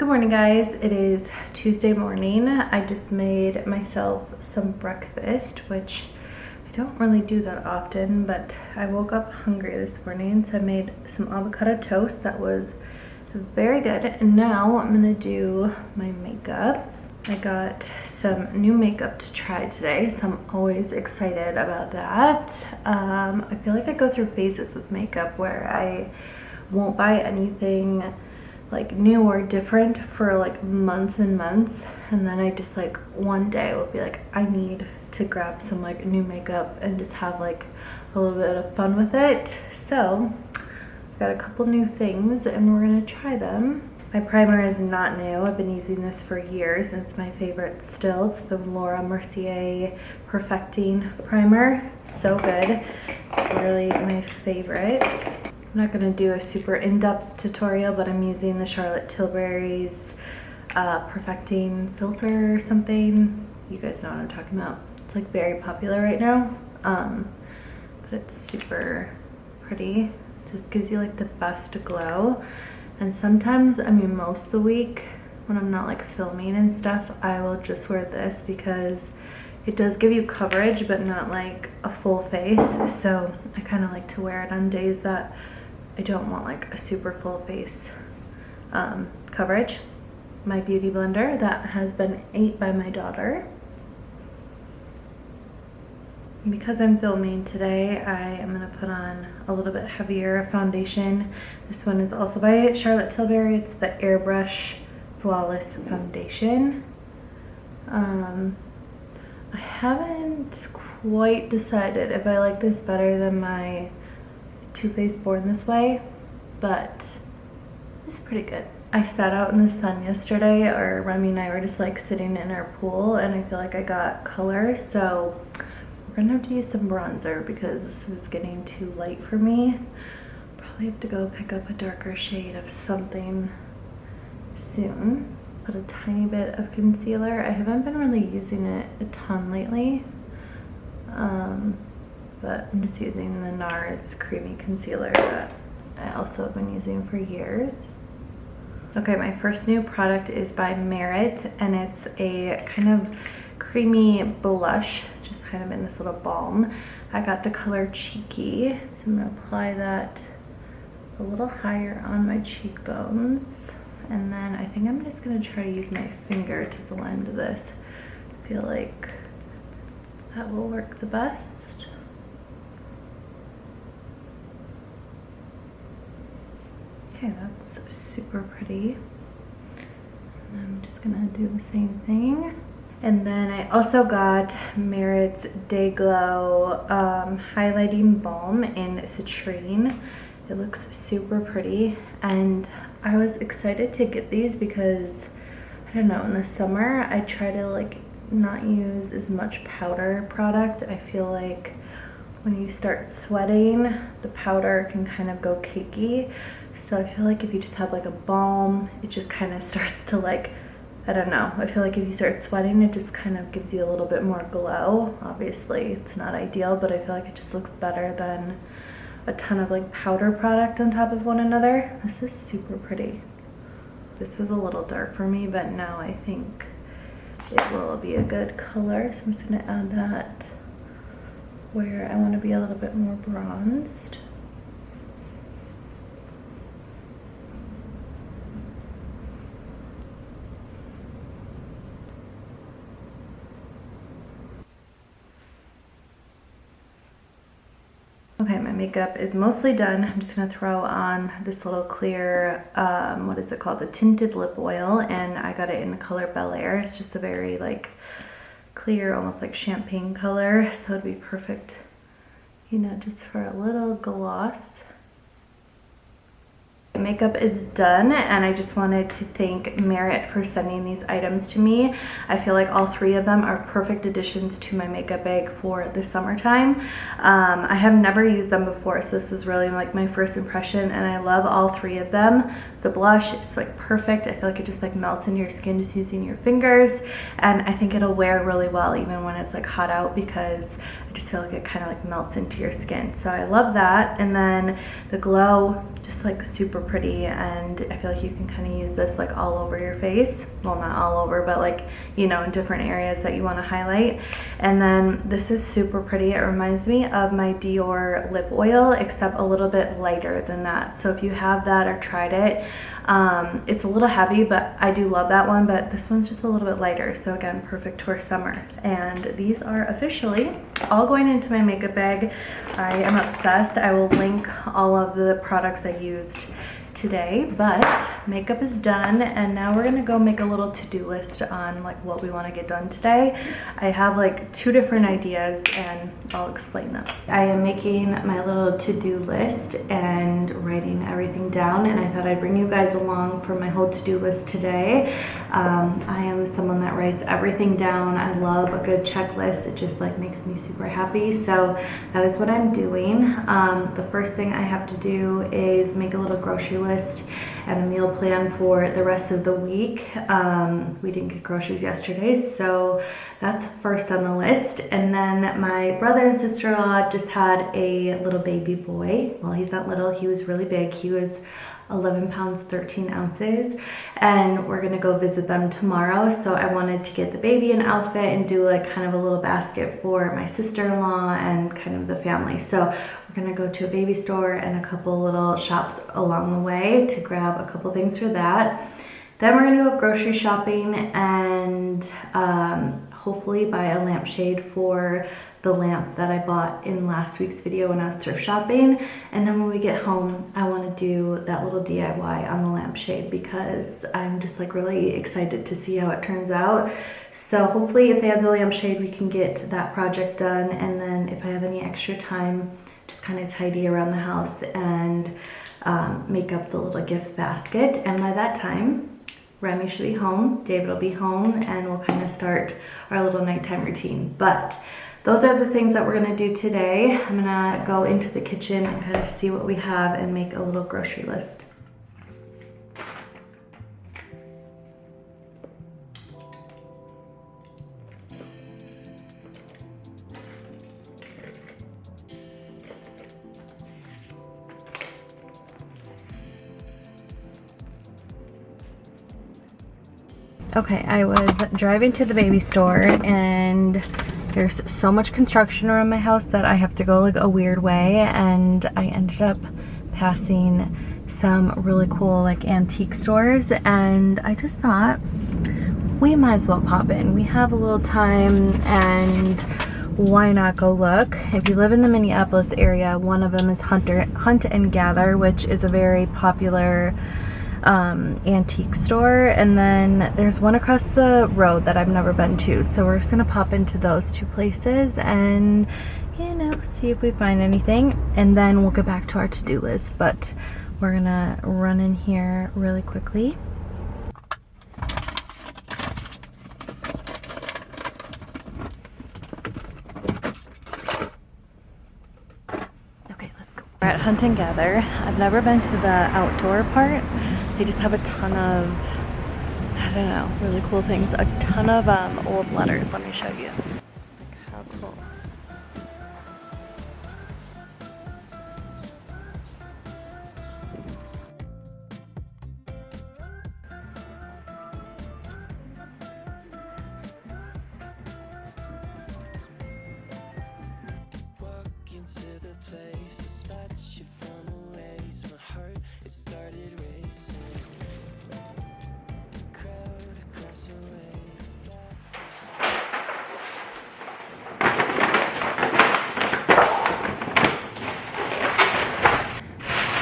morning, guys. It is Tuesday morning. I just made myself some breakfast, which I don't really do that often, but I woke up hungry this morning, so I made some avocado toast that was very good. And now I'm gonna do my makeup. I got some new makeup to try today, so I'm always excited about that. I feel like I go through phases with makeup where I won't buy anything like new or different for like months and months, and then I just like one day will be like, I need to grab some like new makeup and just have like a little bit of fun with it. So I got a couple new things and we're gonna try them. My primer is not new. I've been using this for years and it's my favorite still. It's the Laura Mercier Perfecting Primer. It's so good. It's literally my favorite. I'm not gonna do a super in-depth tutorial, but I'm using the Charlotte Tilbury's Perfecting Filter or something. You guys know what I'm talking about. It's like very popular right now, but it's super pretty. It just gives you like the best glow. And sometimes, I mean most of the week, when I'm not like filming and stuff, I will just wear this because it does give you coverage, but not like a full face. So I kind of like to wear it on days that I don't want like a super full face coverage. My beauty blender that has been ate by my daughter. Because I'm filming today, I am gonna put on a little bit heavier foundation. This one is also by Charlotte Tilbury. It's the Airbrush Flawless Foundation. I haven't quite decided if I like this better than my Too Faced Born This Way, but it's pretty good. I sat out in the sun yesterday, or Remy and I were just like sitting in our pool, and I feel like I got color, so we're gonna have to use some bronzer because this is getting too light for me. Probably have to go pick up a darker shade of something soon. Put a tiny bit of concealer. I haven't been really using it a ton lately. But I'm just using the NARS Creamy Concealer that I also have been using for years. Okay, my first new product is by Merit, and it's a kind of creamy blush, just kind of in this little balm. I got the color Cheeky, so I'm gonna apply that a little higher on my cheekbones. And then I think I'm just gonna try to use my finger to blend this. I feel like that will work the best. Okay, that's super pretty. And I'm just gonna do the same thing. And then I also got Merit's Day Glow Highlighting Balm in Citrine. It looks super pretty, and I was excited to get these because, I don't know, in the summer I try to like not use as much powder product. I feel like when you start sweating, the powder can kind of go cakey. So I feel like if you just have like a balm, it just kind of starts to like, I don't know, I feel like if you start sweating, it just kind of gives you a little bit more glow. Obviously, it's not ideal, but I feel like it just looks better than a ton of like powder product on top of one another. This is super pretty. This was a little dark for me, but now I think it will be a good color. So I'm just gonna add that where I want to be a little bit more bronzed. Okay, my makeup is mostly done. I'm just gonna throw on this little clear, what is it called? The tinted lip oil, and I got it in the color Bel Air. It's just a very like clear, almost like champagne color, so it'd be perfect, you know, just for a little gloss. Makeup is done, and I just wanted to thank Merit for sending these items to me. I feel like all three of them are perfect additions to my makeup bag for the summertime. I have never used them before, so this is really like my first impression, and I love all three of them. The blush is like perfect. I feel like it just like melts into your skin just using your fingers, and I think it'll wear really well even when it's like hot out, because I just feel like it kind of like melts into your skin. So I love that. And then the glow, just like super pretty, and I feel like you can kind of use this like all over your face. Well, not all over, but like, you know, in different areas that you want to highlight. And then this is super pretty. It reminds me of my Dior lip oil, except a little bit lighter than that. So if you have that or tried it, it's a little heavy, but I do love that one, but this one's just a little bit lighter. So again, perfect for summer. And these are officially all going into my makeup bag. I am obsessed. I will link all of the products I used today, but makeup is done, and now we're gonna go make a little to-do list on like what we want to get done today. I have like 2 different ideas and I'll explain them. I am making my little to-do list and writing everything down, and I thought I'd bring you guys along for my whole to-do list today. I am someone that writes everything down. I love a good checklist. It just like makes me super happy, so that is what I'm doing. The first thing I have to do is make a little grocery list and a meal plan for the rest of the week. We didn't get groceries yesterday, so that's first on the list. And then my brother and sister-in-law just had a little baby boy. Well, he's not little, he was really big. He was 11 pounds 13 ounces, and we're gonna go visit them tomorrow. So I wanted to get the baby an outfit and do like kind of a little basket for my sister-in-law and kind of the family. So we're gonna go to a baby store and a couple little shops along the way to grab a couple things for that. Then we're gonna go grocery shopping and hopefully buy a lampshade for the lamp that I bought in last week's video when I was thrift shopping. And then when we get home, I want to do that little DIY on the lampshade, because I'm just like really excited to see how it turns out. So hopefully if they have the lampshade, we can get that project done. And then if I have any extra time, just kind of tidy around the house and make up the little gift basket. And by that time, Remy should be home, David will be home, and we'll kind of start our little nighttime routine. But those are the things that we're gonna do today. I'm gonna go into the kitchen and kind of see what we have and make a little grocery list. Okay, I was driving to the baby store, and there's so much construction around my house that I have to go like a weird way, and I ended up passing some really cool like antique stores, and I just thought we might as well pop in. We have a little time, and why not go look? If you live in the Minneapolis area, one of them is Hunt and Gather, which is a very popular antique store, and then there's one across the road that I've never been to, so we're just gonna pop into those 2 places and, you know, see if we find anything, and then we'll get back to our to-do list. But we're gonna run in here really quickly. Okay, let's go. We're at Hunt and Gather. I've never been to the outdoor part. They just have a ton of, I don't know, really cool things. A ton of old letters. Let me show you. How cool. Walk into the place, a spot you from a ways. My heart, it started racing.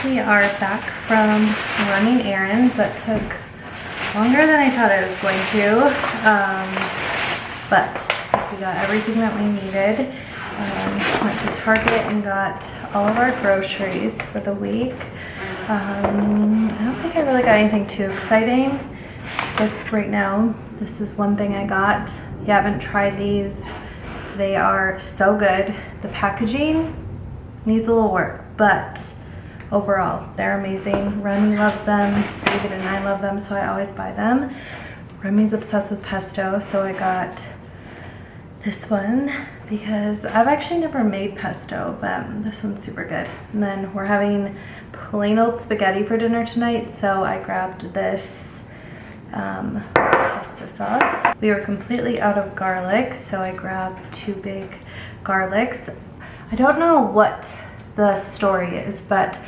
We are back from running errands. That took longer than I thought it was going to, but we got everything that we needed. Went to Target and got all of our groceries for the week. I don't think I really got anything too exciting. Just right now, this is one thing I got. If you haven't tried these, they are so good. The packaging needs a little work, but overall, they're amazing. Remy loves them, David and I love them, so I always buy them. Remy's obsessed with pesto, so I got this one because I've actually never made pesto, but this one's super good. And then we're having plain old spaghetti for dinner tonight, so I grabbed this pasta sauce. We were completely out of garlic, so I grabbed 2 big garlics. I don't know what the story is, but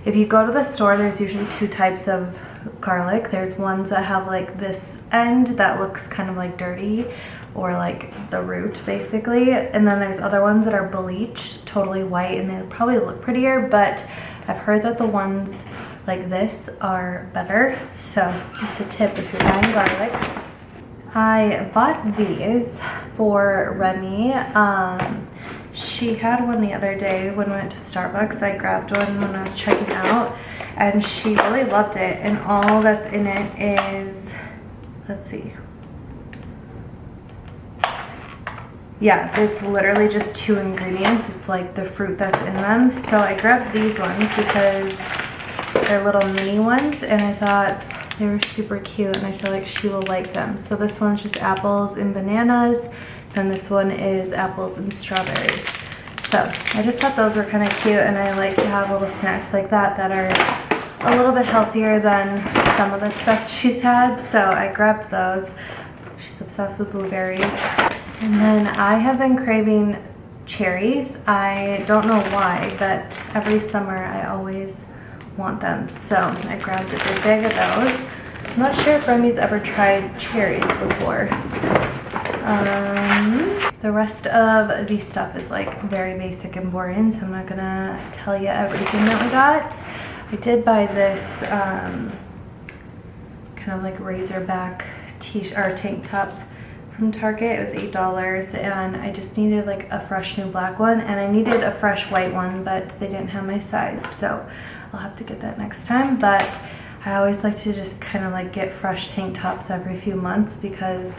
if you go to the store, there's usually 2 types of garlic. There's ones that have like this end that looks kind of like dirty, or like the root basically, and then there's other ones that are bleached totally white and they probably look prettier, but I've heard that the ones like this are better. So just a tip if you're buying garlic. I bought these for Remy. She had one the other day when we went to Starbucks. I grabbed one when I was checking out and she really loved it, and all that's in it is, let's see, yeah, it's literally just 2 ingredients. It's like the fruit that's in them. So I grabbed these ones because they're little mini ones and I thought they were super cute and I feel like she will like them. So this one's just apples and bananas, and this one is apples and strawberries. So I just thought those were kind of cute, and I like to have little snacks like that that are a little bit healthier than some of the stuff she's had. So I grabbed those. She's obsessed with blueberries. And then I have been craving cherries. I don't know why, but every summer I always want them. So I grabbed a big bag of those. I'm not sure if Remy's ever tried cherries before. The rest of the stuff is like very basic and boring, so I'm not gonna tell you everything that we got. I did buy this kind of like razorback t-shirt or tank top from Target. It was $8 and I just needed like a fresh new black one, and I needed a fresh white one, but they didn't have my size, so I'll have to get that next time. But I always like to just kind of like get fresh tank tops every few months because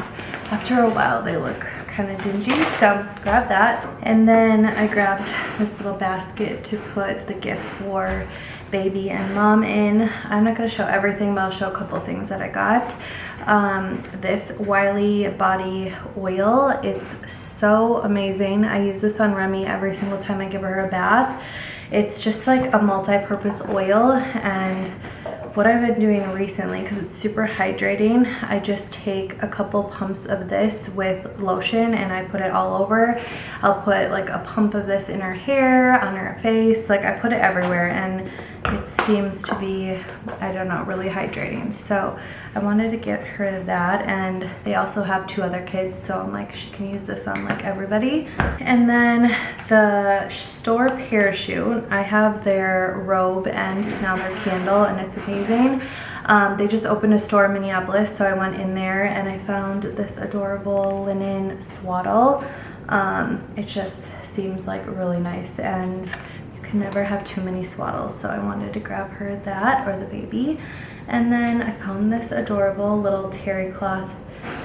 after a while they look kind of dingy. So grab that, and then I grabbed this little basket to put the gift for baby and mom in. I'm not going to show everything, but I'll show a couple things that I got. This Wiley body oil, it's so amazing. I use this on Remy every single time I give her a bath. It's just like a multi-purpose oil, and what I've been doing recently, because it's super hydrating, I just take a couple pumps of this with lotion and I put it all over. I'll put like a pump of this in her hair, on her face, like I put it everywhere, and it seems to be, I don't know, really hydrating. So I wanted to get her that, and they also have 2 other kids, so I'm like, she can use this on like everybody. And then the store parachute, I have their robe and now their candle, and it's amazing. They just opened a store in Minneapolis, so I went in there and I found this adorable linen swaddle. It just seems like really nice, and you can never have too many swaddles, so I wanted to grab her that, or the baby. And then I found this adorable little terry cloth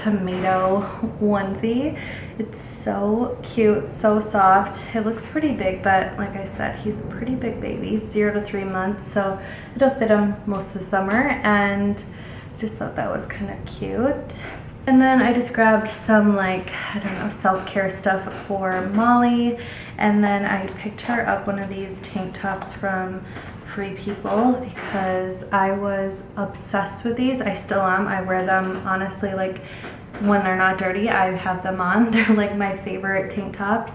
tomato onesie. It's so cute, so soft. It looks pretty big, but like I said, he's a pretty big baby. It's 0 to 3 months, so it'll fit him most of the summer, and I just thought that was kind of cute. And then I just grabbed some, like, I don't know, self-care stuff for Molly, and then I picked her up one of these tank tops from Free People because I was obsessed with these. I still am. I wear them, honestly, like when they're not dirty, I have them on. They're like my favorite tank tops.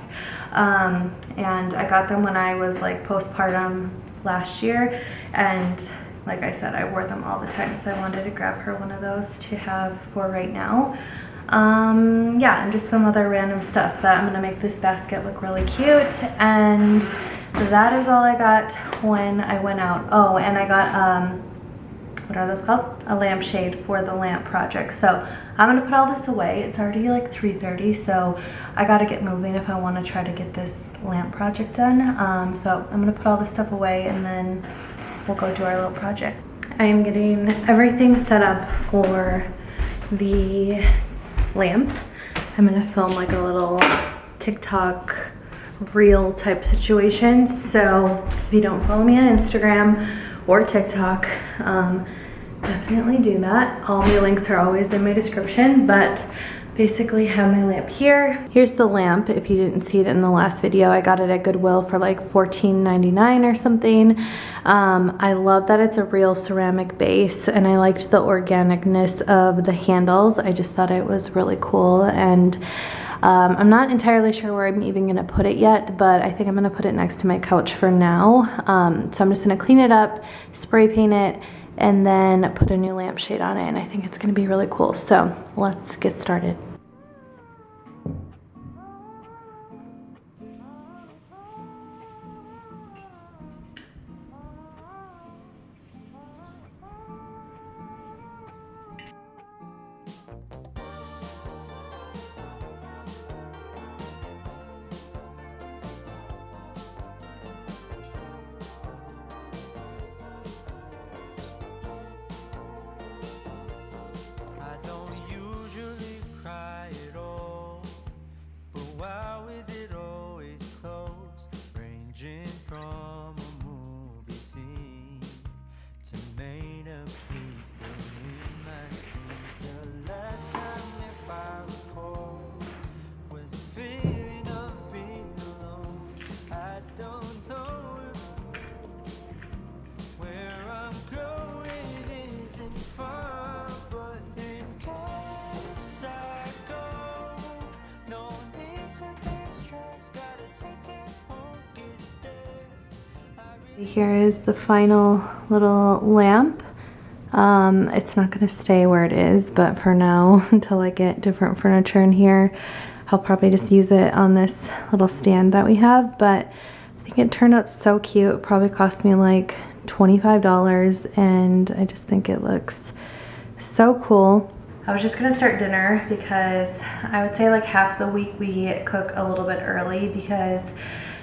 And I got them when I was like postpartum last year, and like I said, I wore them all the time, so I wanted to grab her one of those to have for right now. Yeah, and just some other random stuff, but I'm gonna make this basket look really cute, and that is all I got when I went out. Oh, and I got, what are those called? A lampshade for the lamp project. So I'm gonna put all this away. It's already like 3:30, so I gotta get moving if I wanna try to get this lamp project done. So I'm gonna put all this stuff away and then we'll go do our little project. I am getting everything set up for the lamp. I'm gonna film like a little TikTok reel type situations. So if you don't follow me on Instagram or TikTok, definitely do that. All my links are always in my description, but basically have my lamp here. Here's the lamp. If you didn't see it in the last video, I got it at Goodwill for like $14.99 or something. I love that it's a real ceramic base, and I liked the organicness of the handles. I just thought it was really cool, and I'm not entirely sure where I'm even gonna put it yet, but I think I'm gonna put it next to my couch for now. So I'm just gonna clean it up, spray paint it, and then put a new lampshade on it, and I think it's gonna be really cool. So let's get started. Here is the final little lamp. It's not gonna stay where it is, but for now, until I get different furniture in here, I'll probably just use it on this little stand that we have. But I think it turned out so cute. It probably cost me like $25, and I just think it looks so cool. I was just gonna start dinner because I would say like half the week we cook a little bit early, because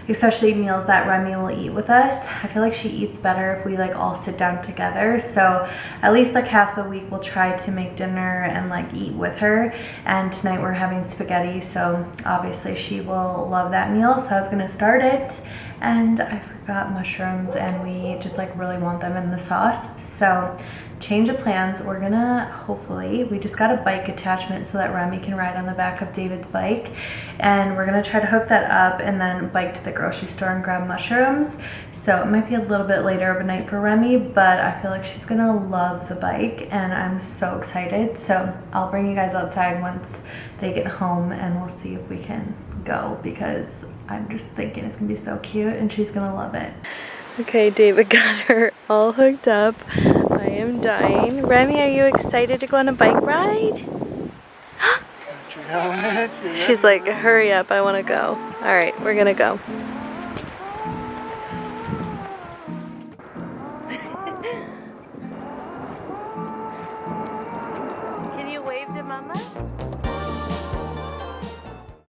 especially meals that Remy will eat with us, I feel like she eats better if we like all sit down together. So at least like half the week we'll try to make dinner and like eat with her. And tonight we're having spaghetti, so obviously she will love that meal. So I was gonna start it, and I forgot mushrooms, and we just like really want them in the sauce. So change of plans. We're gonna, hopefully, we just got a bike attachment so that Remy can ride on the back of David's bike, and we're gonna try to hook that up and then bike to the grocery store and grab mushrooms. So it might be a little bit later of a night for Remy, but I feel like she's gonna love the bike, and I'm so excited. So I'll bring you guys outside once they get home, and we'll see if we can go, because I'm just thinking it's gonna be so cute and she's gonna love it. Okay, David got her all hooked up. I am dying. Remy, are you excited to go on a bike ride? She's like, hurry up, I wanna go. All right, we're gonna go.